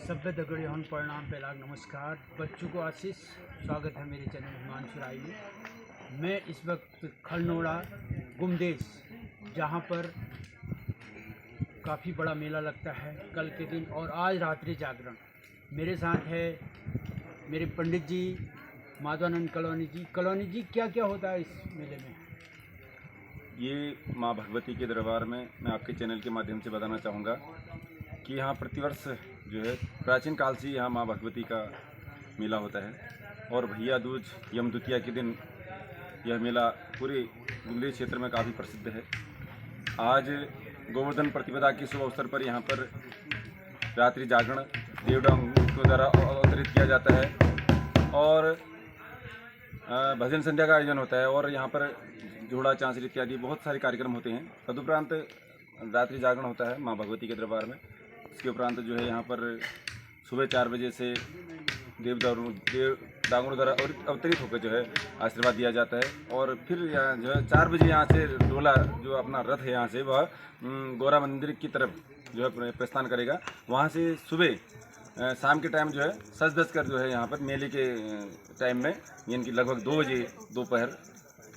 सभ्य दगड़ी हन प्रणाम पहलाग नमस्कार। बच्चों को आशीष स्वागत है मेरे चैनल हिमांशु राय में। मैं इस वक्त खलनोड़ा गुमदेश, जहां पर काफ़ी बड़ा मेला लगता है कल के दिन और आज रात्रि जागरण। मेरे साथ है मेरे पंडित जी माधवानंद कलोनी जी। कलोनी जी, क्या क्या होता है इस मेले में? ये माँ भगवती के दरबार में मैं आपके चैनल के माध्यम से बताना चाहूँगा कि यहाँ प्रतिवर्ष जो है प्राचीन काल से यहाँ माँ भगवती का मेला होता है और भैया दूज यम द्वितीया के दिन यह मेला पूरे गुमदेश क्षेत्र में काफ़ी प्रसिद्ध है। आज गोवर्धन प्रतिपदा के शुभ अवसर पर यहाँ पर रात्रि जागरण देवडांगों के द्वारा अवतरित किया जाता है और भजन संध्या का आयोजन होता है और यहाँ पर जोड़ा चांसरी इत्यादि बहुत सारे कार्यक्रम होते हैं। तदुपरांत रात्रि जागरण होता है माँ भगवती के दरबार में। इसके उपरांत जो है यहाँ पर सुबह 4 बजे से देवडांगों द्वारा अवतरित होकर जो है आशीर्वाद दिया जाता है और फिर यहाँ जो है 4 बजे यहाँ से डोला जो अपना रथ है यहाँ से वह गौरा मंदिर की तरफ जो है प्रस्थान करेगा। वहाँ से सुबह शाम के टाइम जो है सज धज कर जो है यहाँ पर मेले के टाइम में यानी कि लगभग 2 बजे दोपहर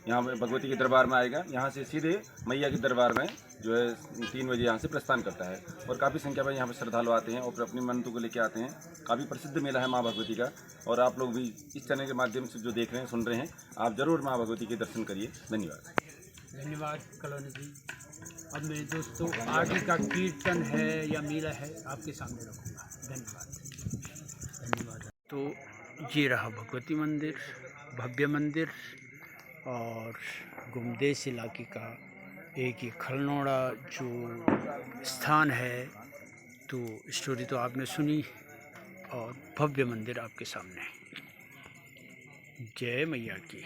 यहाँ पर भगवती के दरबार में आएगा। यहाँ से सीधे मैया के दरबार में जो है 3 बजे यहाँ से प्रस्थान करता है और काफ़ी संख्या में यहाँ पर श्रद्धालु आते हैं और फिर अपनी मन्नतों को लेकर आते हैं। काफ़ी प्रसिद्ध मेला है माँ भगवती का और आप लोग भी इस चैनल के माध्यम से जो देख रहे हैं सुन रहे हैं, आप ज़रूर माँ भगवती के दर्शन करिए। धन्यवाद कलोनी जी। अब मेरे दोस्तों आगे का कीर्तन है या मेला है आपके सामने रखूँगा। धन्यवाद। तो ये रहा भगवती मंदिर, भव्य मंदिर और गुमदेश इलाके का एक ही खलनोड़ा जो स्थान है। तो स्टोरी तो आपने सुनी और भव्य मंदिर आपके सामने। जय मैया की।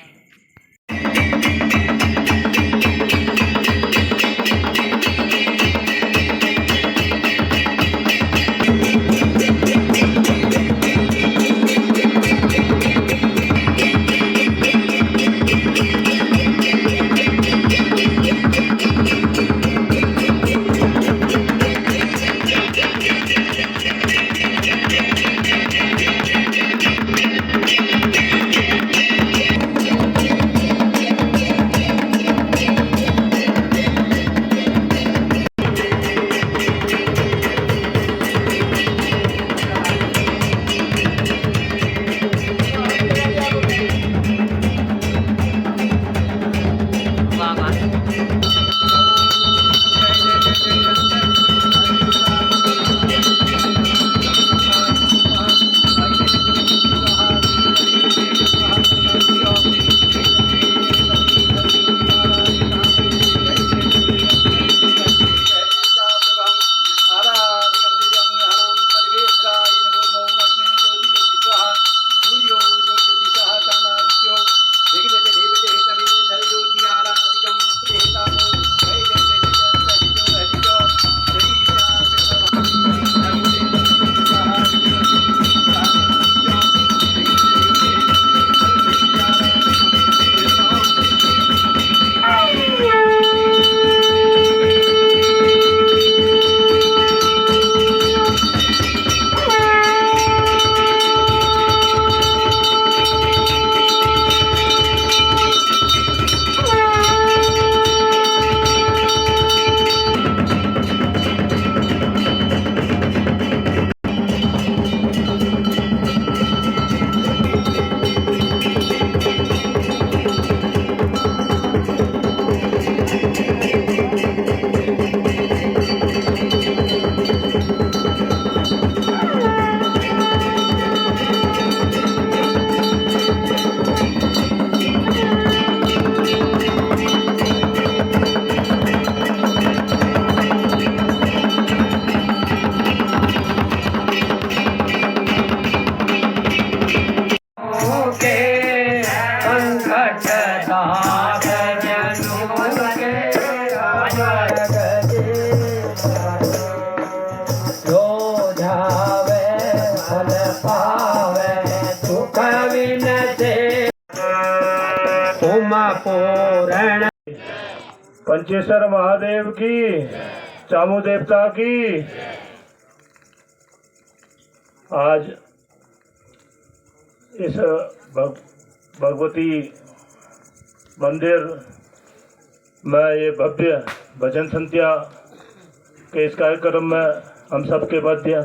पंचेश्वर महादेव की, चामू देवता की। आज इस भगवती मंदिर में ये भव्य भजन संध्या के इस कार्यक्रम में हम सबके मध्य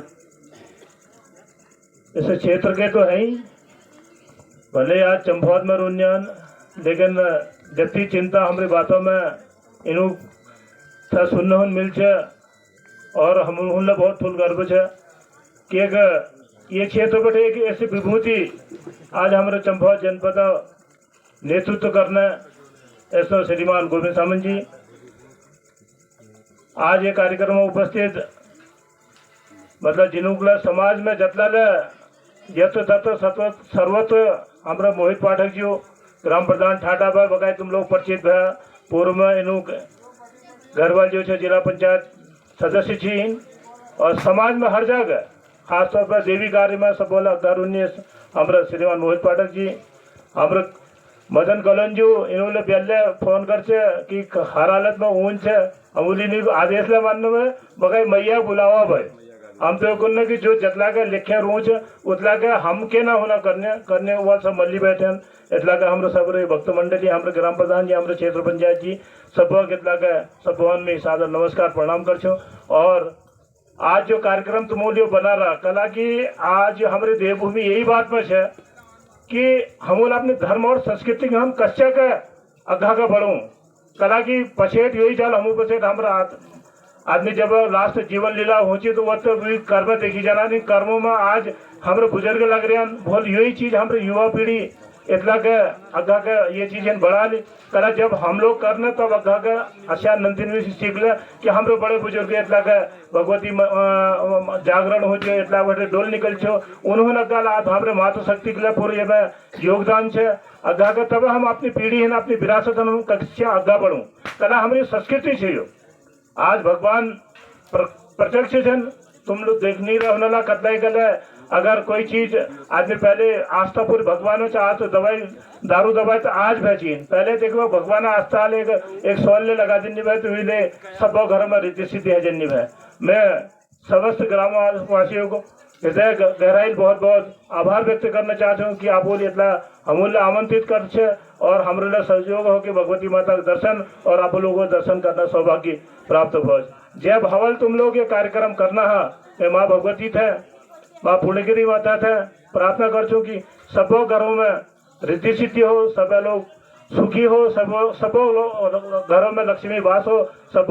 इस क्षेत्र के तो है ही, भले आज चंपावत में रुंजान, लेकिन जति चिंता हमारी बातों में इनू था सुनने मिल छे और हम बहुत फुल गर्व है कि एक ये क्षेत्र पर एक ऐसी विभूति आज हमारे चंपावत जनपद नेतृत्व करना ऐसा श्रीमान गोविंद सामंत जी आज ये कार्यक्रम में उपस्थित, मतलब जिन्होंने समाज में जतला यत्र तत्र सर्वत्र हमारा मोहित पाठक जी ग्राम प्रधान ठाटा पर बकाय तुम लोग परिचित है, पूर्व में इनू घरवाल जो है जिला पंचायत सदस्य छी और समाज में हर जगह खासतौर पर देवी कार्य में सब बोला दारुण्य हमारा श्रीमान मोहित पाठक जी, हमारे मदन कलंजू इन्होंने पहले फोन कर कि हर हालत में ऊन से अमूली नहीं आदेश ले मानने में बकाई मैया बुलावा भाई हम तो कुन कि जो जतला के लिखे रूच उतला के हम के ना होना करने वो सब मल्ली बैठे इतला का हमारे सब भक्त मंडली हमारे ग्राम प्रधान जी हमारे क्षेत्र पंचायत जी सब इतला के सब भवन में सादर नमस्कार प्रणाम कर छो। और आज जो कार्यक्रम तुमोलियो बना रहा कला की आज हमारे देवभूमि यही बात में है कि हम अपने धर्म और संस्कृति के हम कच्चा के अग्गा का बढ़ूं कला की पछेट यही चाल हम पछेट हमारा आदमी जब लास्ट जीवन लीला होची तो वह तो कर्म देखी जाना नहीं कर्मों में आज हमारे बुजुर्ग लग रहे हैं बोल यही चीज हमारे युवा पीढ़ी इतना के अग्गा के ये चीजें बढ़ा ली कला जब हम लोग करना तब अग्गा के अच्छा नंदिन सीख ले कि हमारे बड़े बुजुर्ग इतना के भगवती जागरण हो जो इतना बड़े डोल निकल छो उन्होंने कल आज हमारे मातृ शक्ति के लिए पूरे में योगदान है अग्गा का तब हम अपनी पीढ़ी है ना अपनी विरासत हम कक्षा अग्गा बढ़ू कला हमारी संस्कृति है आज भगवान प्रत्यक्ष है तुम लोग देख नहीं रहे कतलाई कल अगर कोई चीज आदमी पहले आस्था पूरी भगवान से आज तो दवाई दारू दवाई तो आज भेजी पहले देखो भगवान आस्था ले एक सौल ले लगा दिन भाई तो ले सब घर में रिद्धि सिद्धि है जन्नी है। मैं समस्त ग्रामवासियों को हृदय गहराई बहुत बहुत आभार व्यक्त करना चाहता हूँ कि आप बोलिए इतना हमूल्य आमंत्रित कर और हमारे सहयोग हो कि भगवती माता का दर्शन और आप लोगों को दर्शन करना सौभाग्य प्राप्त हो। जब हवल तुम लोग ये कार्यक्रम करना है मैं माँ भगवती थे माँ पूर्णगिरी माता थे प्रार्थना कर छू कि सब घरों में रिद्धि सिद्धि हो सब लोग सुखी हो सब घरों में लक्ष्मी वास हो सब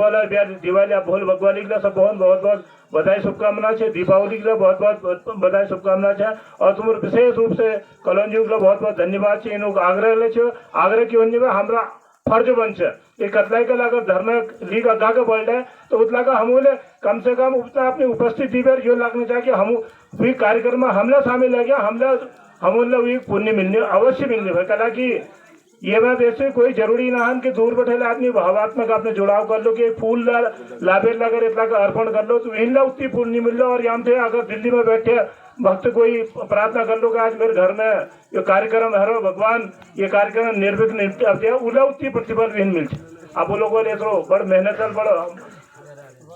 दिवाली भोल भगवानी के लिए सब बहुत बहुत बधाई शुभकामना है। दीपावली के लिए बहुत बहुत बधाई शुभकामना है और तुम विशेष रूप से कलंजी के लिए बहुत बहुत धन्यवाद है। इन आग्रह ले आग्रह की होने में हमारा फर्ज बन ये कतलाई का अगर धर्म लीग अग्गा का वर्ल्ड है तो उतला का हम कम से कम उतना अपनी उपस्थिति पर जो लगना चाहिए कि हम भी कार्यक्रम में हमला शामिल है गया हम पुण्य मिलने अवश्य मिलने भाई कला की ये बात ऐसे कोई जरूरी ना है कि दूर बैठे आदमी भावात्मक अपने जुड़ाव कर लो कि फूल लाभे लगर इतना का अर्पण कर लो तो इन उतनी फूल नहीं मिल लो और यहाँ थे अगर दिल्ली में बैठे भक्त कोई प्रार्थना कर लो कि आज मेरे घर में ये कार्यक्रम है भगवान ये कार्यक्रम निर्विघ्न उला उतनी प्रतिफल भी मिल आप लोगों ने तो बड़ मेहनत बड़ा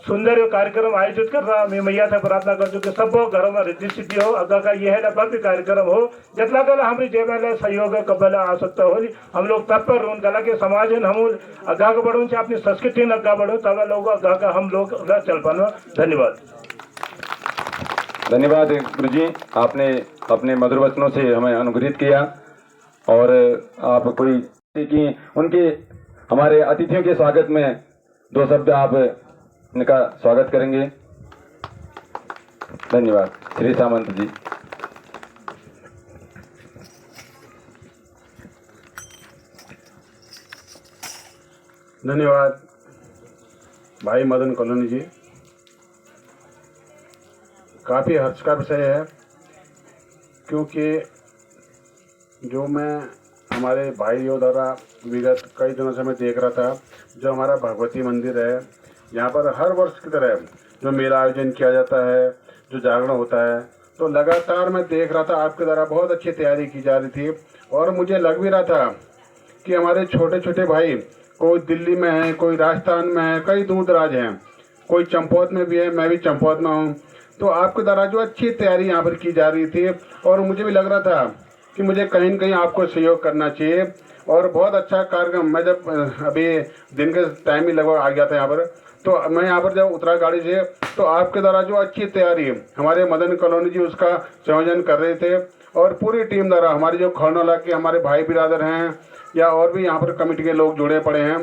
सुंदर कार्यक्रम आयोजित कर रहा मैं मैया से प्रार्थना कर चुके सब घरों में रिद्धि सिद्धि हो अग्गा का ये है भव्य कार्यक्रम हो जितना कल हमारी जेब सहयोग कबल आवश्यकता हो हम लोग तत्पर उन कला के समाज हम अग्गा का बढ़ू अपनी संस्कृति में अग्गा बढ़ो तब लोग अग्गा का हम लोग चल पाना। धन्यवाद। धन्यवाद गुरु जी, आपने अपने मधुर वचनों से हमें अनुग्रहित किया और आप कोई कि उनके हमारे अतिथियों के स्वागत में दो शब्द आप इनका स्वागत करेंगे। धन्यवाद श्री सामंत जी। धन्यवाद भाई मदन कॉलोनी जी। काफ़ी हर्ष का विषय है क्योंकि जो मैं हमारे भाइयों द्वारा विगत कई दिनों से मैं देख रहा था जो हमारा भगवती मंदिर है यहाँ पर हर वर्ष की तरह जो मेला आयोजन किया जाता है जो जागरण होता है तो लगातार मैं देख रहा था आपके द्वारा बहुत अच्छी तैयारी की जा रही थी और मुझे लग भी रहा था कि हमारे छोटे छोटे भाई कोई दिल्ली में है कोई राजस्थान में है कई दूर दराज हैं कोई चंपावत में भी है मैं भी चंपावत में हूँ तो आपके द्वारा जो अच्छी तैयारी यहाँ पर की जा रही थी और मुझे भी लग रहा था कि मुझे कहीं न कहीं आपको सहयोग करना चाहिए और बहुत अच्छा कार्यक्रम। मैं जब अभी दिन के टाइम ही लगभग आ गया था यहाँ पर, तो मैं यहाँ पर जब उतरा गाड़ी से तो आपके द्वारा जो अच्छी तैयारी हमारे मदन कॉलोनी जी उसका संयोजन कर रहे थे और पूरी टीम द्वारा हमारे जो खरनौला के हमारे भाई बिरादर हैं या और भी यहाँ पर कमेटी के लोग जुड़े पड़े हैं,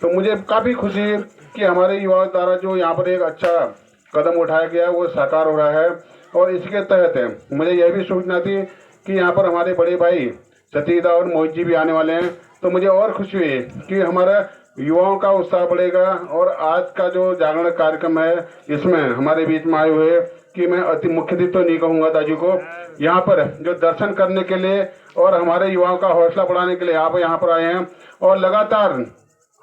तो मुझे काफ़ी खुशी है कि हमारे युवाओं द्वारा जो यहाँ पर एक अच्छा कदम उठाया गया वो साकार हो रहा है। और इसके तहत मुझे यह भी सूचना थी कि यहाँ पर हमारे बड़े भाई सतीदा और मोहित जी भी आने वाले हैं, तो मुझे और खुशी हुई कि हमारा युवाओं का उत्साह बढ़ेगा। और आज का जो जागरण कार्यक्रम है इसमें हमारे बीच में आए हुए कि मैं अति मुख्य अतिथि तो नहीं कहूँगा दाजू को, यहाँ पर जो दर्शन करने के लिए और हमारे युवाओं का हौसला बढ़ाने के लिए आप यहाँ पर आए हैं। और लगातार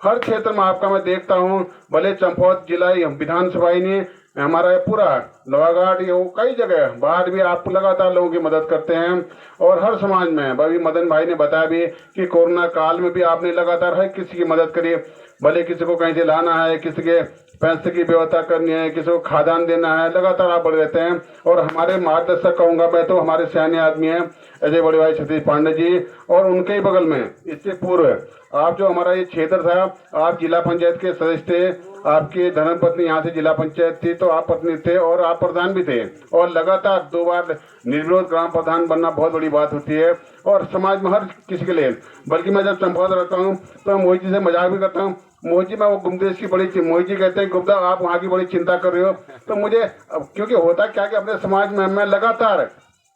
हर क्षेत्र में आपका मैं देखता हूँ, भले चंपावत जिला विधानसभा ही नहीं, हमारा पूरा लोहाघाट ये कई जगह बाहर भी आप लगातार लोगों की मदद करते हैं। और हर समाज में भाई मदन भाई ने बताया भी कि कोरोना काल में भी आपने लगातार हर किसी की मदद करी, भले किसी को कहीं से लाना है, किसी के पैसे की व्यवस्था करनी है, किसी को खादान देना है, लगातार आप बढ़ रहते हैं। और हमारे मार्गदर्शक कहूँगा मैं तो हमारे सैन्य आदमी हैं अजय बड़े भाई सतीश पांडे जी, और उनके ही बगल में इससे पूर्व आप जो हमारा ये क्षेत्र था, आप जिला पंचायत के सदस्य थे, आपकी धर्मपत्नी यहाँ से जिला पंचायत थी, तो आप पत्नी थे और आप प्रधान भी थे। और लगातार 2 बार निर्विरोध ग्राम प्रधान बनना बहुत बड़ी बात होती है और समाज में हर किसी के लिए। बल्कि मैं जब चंपावत रहता हूँ तो मैं मोहित जी से मजाक भी करता हूँ, मोहित जी मैं वो गुमदेश की बड़ी, मोहित जी कहते हैं गुप्ता आप वहाँ की बड़ी चिंता कर रहे हो। तो मुझे क्योंकि होता क्या कि अपने समाज में मैं लगातार,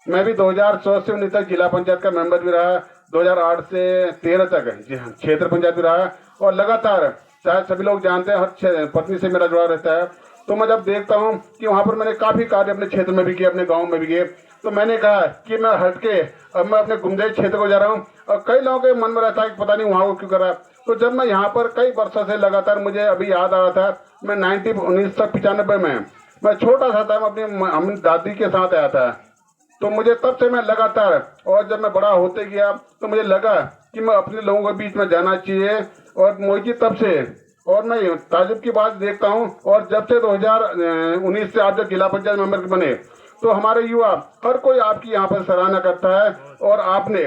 मैं भी 2016 से 19 तक जिला पंचायत का मेंबर भी रहा, 2008 से 13 तक क्षेत्र पंचायत भी रहा। और लगातार शायद सभी लोग जानते हैं हर पत्नी से मेरा जुड़ा रहता है, तो मैं जब देखता हूँ कि वहाँ पर मैंने काफ़ी कार्य अपने क्षेत्र में भी किए, अपने गाँव में भी किए, तो मैंने कहा कि मैं हट के अब मैं अपने गुमदेश क्षेत्र को जा रहा हूँ। और कई लोगों के मन में रहता है कि पता नहीं वहाँ को क्यों कर रहा है। तो जब मैं यहाँ पर कई वर्षों से लगातार, मुझे अभी याद आ रहा था, मैं 1995 में मैं छोटा सा था, मैं अपनी दादी के साथ आया था। तो मुझे तब से मैं लगातार, और जब मैं बड़ा होते गया तो मुझे लगा कि मैं अपने लोगों के बीच में जाना चाहिए। और मोहित जी तब से, और मैं ताजुब की बात देखता हूँ, और जब से 2019 से आप जब जिला पंचायत मेंबर बने तो हमारे युवा हर कोई आपकी यहाँ पर सराहना करता है। और आपने,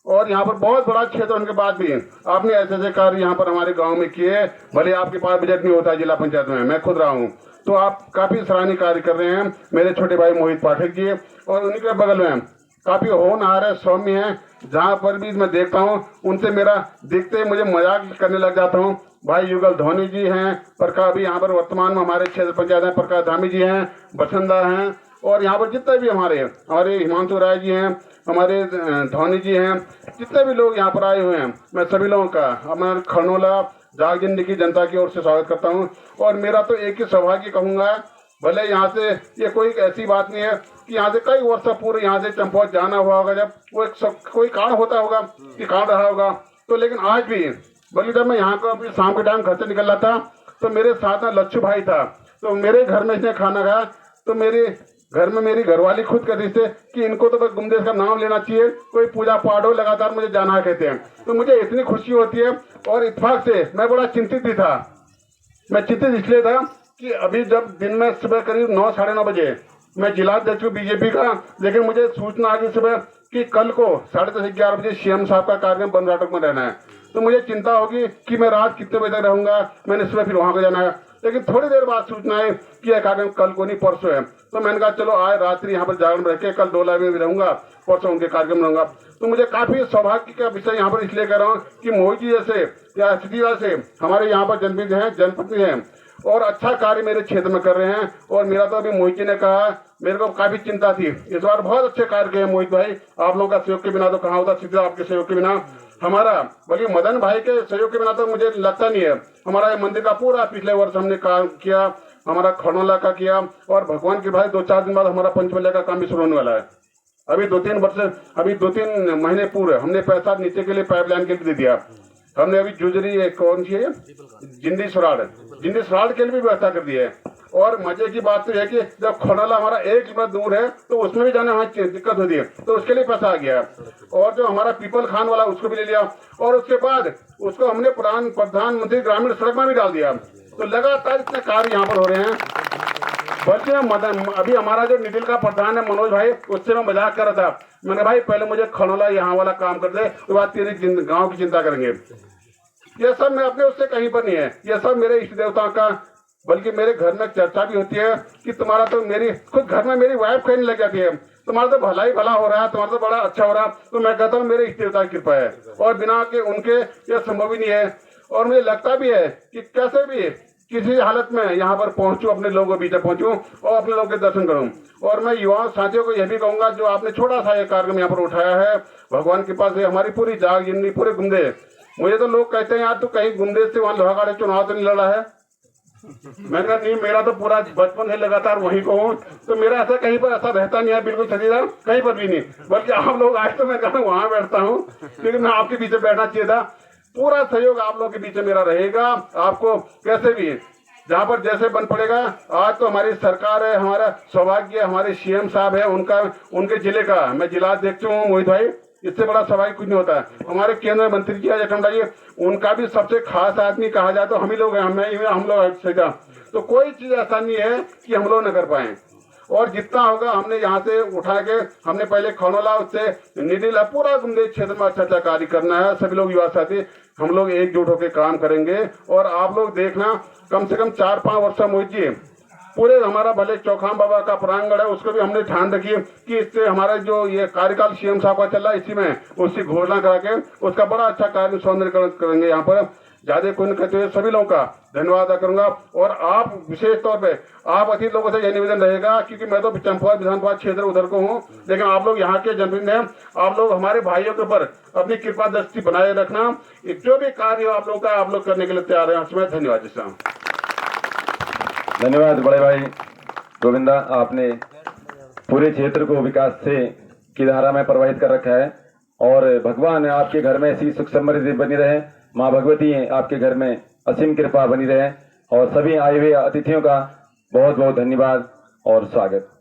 और यहाँ पर बहुत बड़ा क्षेत्र होने के बाद भी आपने ऐसे कार्य यहाँ पर हमारे गांव में किए, भले आपके पास बजट नहीं होता जिला पंचायत में, मैं खुद रहा हूँ, तो आप काफ़ी सराहनीय कार्य कर रहे हैं। मेरे छोटे भाई मोहित पाठक जी, और उनके बगल में काफ़ी होनहार है सौम्य है, जहाँ पर भी मैं देखता हूँ उनसे मेरा दिखते मुझे मजाक करने लग जाता हूँ। भाई युगल धोनी जी हैं, प्रकाश भी यहाँ पर वर्तमान में हमारे क्षेत्र पंचायत में प्रकाश धामी जी हैं, बसंदा हैं, और यहाँ पर जितने भी हमारे हिमांशु राय जी हैं, हमारे धोनी जी हैं, जितने भी लोग यहाँ पर आए हुए हैं, मैं सभी लोगों का हमारे खरनौला जाग जिंदगी जनता की ओर से स्वागत करता हूँ। और मेरा तो एक ही सौभाग्य कहूँगा, भले यहाँ से ये कोई ऐसी बात नहीं है कि यहाँ से कई वर्ष पूर्व यहाँ से चंपावत जाना हुआ होगा, जब वो एक कोई कारण होता होगा कि कारण रहा होगा, तो लेकिन आज भी बल्कि जब मैं यहाँ को अभी शाम के टाइम घर से निकल रहा था तो मेरे साथ में लच्छू भाई था, तो मेरे घर में इसने खाना खाया, तो मेरे घर में मेरी घरवाली खुद कर रही थी कि इनको तो बस गुमदेश का नाम लेना चाहिए, कोई पूजा पाठ हो, लगातार मुझे जाना कहते हैं। तो मुझे इतनी खुशी होती है। और इत्तेफाक से मैं बड़ा चिंतित भी था। मैं चिंतित इसलिए था कि अभी जब दिन में सुबह करीब 9 साढ़े 9 बजे मैं जिलाध्यक्ष हूँ बीजेपी का, लेकिन मुझे सूचना आ गई सुबह कि कल को 10:30 11 बजे सीएम साहब का कार्यक्रम बनराटक में रहना है। तो मुझे चिंता होगी कि मैं रात कितने बजे तक रहूंगा, मैंने सुबह फिर वहाँ को जाना है। लेकिन थोड़ी देर बाद सूचना है कि यह कार्यक्रम कल को नहीं परसों है, तो मैंने कहा चलो आज रात्रि यहाँ पर जागरण रह के कल डोला में भी रहूंगा, परसों उनके कार्यक्रम रहूंगा। तो मुझे काफ़ी सौभाग्य का विषय यहाँ पर इसलिए कह रहा हूँ कि मोहित जी जैसे या स्थिति से हमारे यहाँ पर जनपद हैं, जनप्रतिनिधि हैं और अच्छा कार्य मेरे क्षेत्र में कर रहे हैं। और मेरा तो अभी मोहित जी ने कहा, मेरे को काफ़ी चिंता थी, इस बार बहुत अच्छे कार्य किए मोहित भाई, आप लोगों का सहयोग के बिना तो कहाँ होता, सीधा आपके सहयोग के बिना हमारा, बल्कि मदन भाई के सहयोग के बिना तो मुझे लगता नहीं है। हमारा ये मंदिर का पूरा पिछले वर्ष हमने काम किया, हमारा खरनौला का किया, और भगवान के भाई 2-4 दिन बाद हमारा पंचवल्य का काम भी शुरू होने वाला है। अभी 2-3 महीने पूर्व हमने पैसा नीचे के लिए पाइपलाइन के लिए दे दिया। हमने अभी जुजरी कौन सी है, जिंदी सराड़ के लिए भी व्यवस्था कर दी है। और मजे की बात तो है कि जब खरनौला हमारा 1 किलोमीटर दूर है तो उसमें भी जाने हमें दिक्कत होती है, तो उसके लिए पैसा आ गया। और जो हमारा पीपल खान वाला उसको भी ले लिया, और उसके बाद उसको हमने प्रधानमंत्री ग्रामीण सड़क में भी डाल दिया। तो लगातार इतने कार्य यहाँ पर हो रहे हैं। बल्कि अभी हमारा जो निटिल का प्रधान है मनोज भाई, उससे मैं मजाक कर रहा था। मैंने भाई पहले मुझे खनौला यहाँ वाला काम कर दे, उसके बाद तेरी गाँव की चिंता करेंगे। ये सब मैं अपने उससे कहीं पर नहीं है, ये सब मेरे इष्ट देवताओं का। बल्कि मेरे घर में चर्चा भी होती है कि तुम्हारा तो मेरी खुद घर में मेरी वाइफ कहने लग जाती है तुम्हारा तो भला ही भला हो रहा है, तुम्हारा तो बड़ा अच्छा हो रहा है। तो मैं कहता हूँ मेरे इष्ट देवता की कृपा है, और बिना के उनके ये संभव ही नहीं है। और मुझे लगता भी है कि कैसे भी किसी हालत में यहाँ पर पहुंचूं, अपने लोगों के बीच पहुंचूं और अपने लोगों के दर्शन करूं। और मैं युवाओं साथियों को यह भी कहूंगा, जो आपने छोटा सा ये कार्यक्रम यहाँ पर उठाया है, भगवान के पास हमारी पूरी जाग जिंदगी पूरे गुंदे। मुझे तो लोग कहते हैं यार तू कहीं गुंदे से वहाँ लोहागाड़े चुनाव तो नहीं लड़ा है। मैंने कहा नहीं, मेरा तो पूरा बचपन से लगातार वहीं को हूँ, तो मेरा ऐसा कहीं पर ऐसा रहता नहीं है, बिल्कुल सजीदार कहीं पर भी नहीं। बल्कि आप लोग आज तो मैं कहा वहां बैठता हूँ, लेकिन मैं आपके पीछे बैठना चाहिए था। पूरा सहयोग आप लोगों के बीच मेरा रहेगा। आपको कैसे भी जहाँ पर जैसे बन पड़ेगा। आज तो हमारी सरकार है, हमारा सौभाग्य हमारे सीएम साहब है, उनके जिले का मैं जिला देख चुका हूँ मोहित भाई, इससे बड़ा सवाल कुछ नहीं होता है। हमारे केंद्रीय मंत्री जी अजय टंडा जी, उनका भी सबसे खास आदमी कहा जाए तो हम ही लोग हैं, हम लोग सजा। तो कोई चीज ऐसा नहीं है कि हम लोग न कर पाए, और जितना होगा हमने यहाँ से उठा के हमने पहले खनौला, उससे निडिल, पूरा गुंदेज क्षेत्र में अच्छा अच्छा कार्य करना है। सभी लोग युवा साथी हम लोग एकजुट होकर काम करेंगे। और आप लोग देखना कम से कम 4-5 वर्ष मोहित जी पूरे हमारा भले चौखाम बाबा का प्रांगण है, उसको भी हमने ध्यान रखी कि इससे हमारा जो ये कार्यकाल सीएम साहब का चल रहा है, इसी में उसकी घोषणा करा के उसका बड़ा अच्छा कार्य सौंदर्यकरण करेंगे। यहाँ पर ज्यादा कोई नहीं कहते हुए सभी लोगों का धन्यवाद अदा करूंगा। और आप विशेष तौर पे आप अतिथि लोगों से यह निवेदन रहेगा, क्योंकि मैं तो चंपावत विधानसभा क्षेत्र उधर को हूँ, लेकिन आप लोग यहाँ के जनप्रतिनिधि हैं, आप लोग हमारे भाइयों के ऊपर अपनी कृपा दृष्टि बनाए रखना। जो भी कार्य आप लोग का आप लोग करने के लिए तैयार है। उसमें धन्यवाद जी साहब। धन्यवाद बड़े भाई गोविंदा, आपने पूरे क्षेत्र को विकास से की धारा में प्रवाहित कर रखा है। और भगवान आपके घर में ऐसी सुख समृद्धि बनी रहे, माँ भगवती आपके घर में असीम कृपा बनी रहे। और सभी आए हुए अतिथियों का बहुत बहुत धन्यवाद और स्वागत।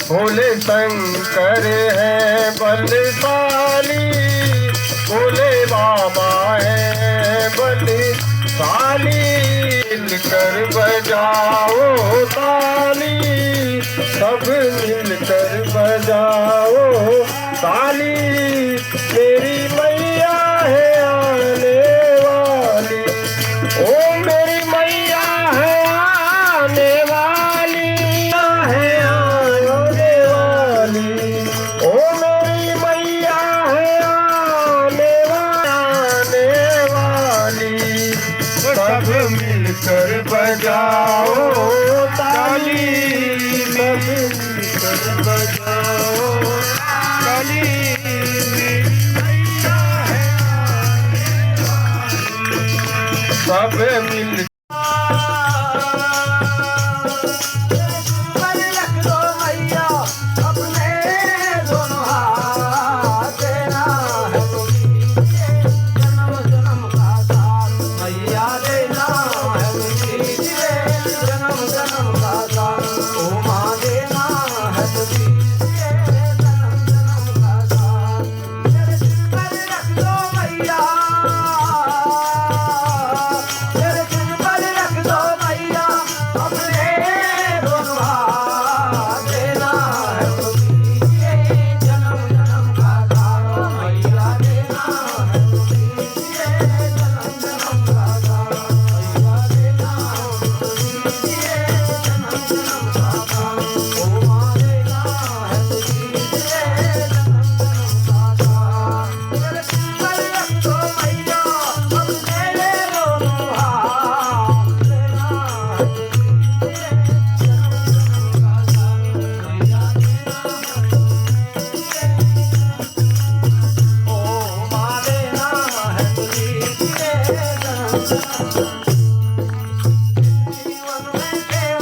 भोले शंकर है बलशाली, भोले बाबा है बलशाली। मिलकर बजाओ ताली, सब मिलकर बजाओ ताली। मेरी मैया है आने वाली, ओ सब मिल जीवन में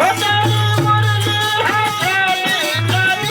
होता